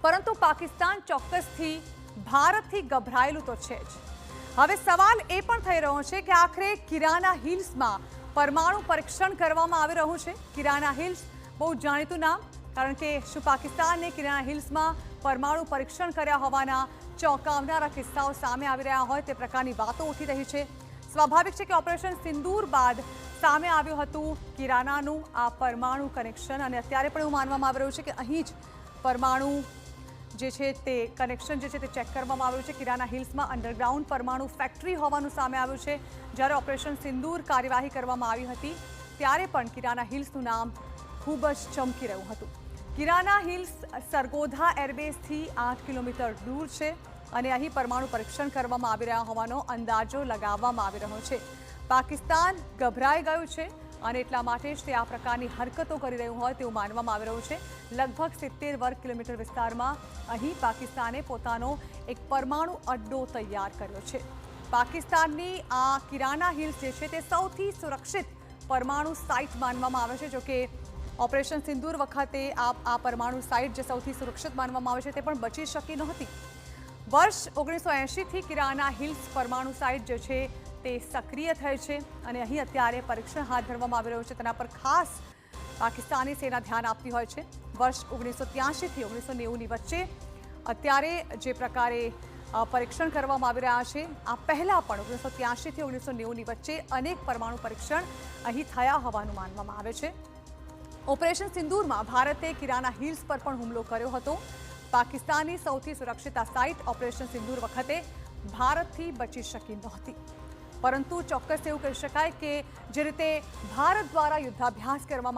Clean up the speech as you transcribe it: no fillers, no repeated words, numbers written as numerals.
પરંતુ પાકિસ્તાન ચોક્કસથી ભારતથી ગભરાયેલું તો છે જ। હવે સવાલ એ પણ થઈ રહ્યો છે કે આખરે કિરાના હિલ્સમાં પરમાણુ પરીક્ષણ કરવામાં આવી રહ્યું છે। કિરાના હિલ્સ બહુ જાણીતું નામ, કારણ કે શું પાકિસ્તાને કિરાના હિલ્સમાં પરમાણુ પરીક્ષણ કર્યા હોવાના ચોંકાવનારા કિસ્સાઓ સામે આવી રહ્યા હોય તે પ્રકારની વાતો ઉઠી રહી છે। સ્વાભાવિક છે કે ઓપરેશન સિંદૂર બાદ સામે આવ્યું હતું કિરાનાનું આ પરમાણુ કનેક્શન, અને અત્યારે પણ એવું માનવામાં આવી રહ્યું છે કે અહીં જ પરમાણુ જે છે તે કનેક્શન જે છે તે ચેક કરવામાં આવ્યું છે। કિરાના હિલ્સમાં અંડરગ્રાઉન્ડ પરમાણુ ફેક્ટરી હોવાનું સામે આવ્યું છે। જ્યારે ઓપરેશન સિંદૂર કાર્યવાહી કરવામાં આવી હતી ત્યારે પણ કિરાના હિલ્સનું નામ ખૂબ જ ચમકી રહ્યું હતું। કિરાના હિલ્સ સરગોધા એરબેઝથી 8 કિલોમીટર દૂર છે અને અહીં પરમાણુ પરીક્ષણ કરવામાં આવી રહ્યા હોવાનો અંદાજો લગાવવામાં આવી રહ્યો છે। પાકિસ્તાન ગભરાઈ ગયું છે અને એટલા માટે જ તે આ પ્રકારની હરકતો કરી રહ્યું હોય તેવું માનવામાં આવી રહ્યું છે। લગભગ 70 વર્ગ કિલોમીટર વિસ્તારમાં અહીં પાકિસ્તાને પોતાનો એક પરમાણુ અડ્ડો તૈયાર કર્યો છે। પાકિસ્તાનની આ કિરાના હિલ્સ જે છે તે સૌથી સુરક્ષિત પરમાણુ સાઇટ માનવામાં આવે છે। જોકે ઓપરેશન સિંદૂર વખતે આ પરમાણુ સાઇટ જે સૌથી સુરક્ષિત માનવામાં આવે છે તે પણ બચી શકી નહોતી। વર્ષ 1980થી કિરાના હિલ્સ પરમાણુ સાઇટ જે છે તે સક્રિય થઈ છે અને અહીં અત્યારે પરીક્ષણ હાથ ધરવામાં આવી રહ્યું છે। તેના પર ખાસ પાકિસ્તાની સેના ધ્યાન આપતી હોય છે। વર્ષ 1983થી 1990ની વચ્ચે અત્યારે જે પ્રકારે પરીક્ષણ કરવામાં આવી રહ્યા છે, આ પહેલાં પણ 1983થી 1990ની વચ્ચે અનેક પરમાણુ પરીક્ષણ અહીં થયા હોવાનું માનવામાં આવે છે। ઓપરેશન સિંદૂરમાં ભારતે કિરાના હિલ્સ પર પણ હુમલો કર્યો હતો। પાકિસ્તાનની સૌથી સુરક્ષિત આ સાઇટ ઓપરેશન સિંદૂર વખતે ભારતથી બચી શકી નહોતી, પરંતુ ચોક્કસ એવું કહી શકાય કે જે રીતે ભારત દ્વારા યુદ્ધાભ્યાસ કરવામાં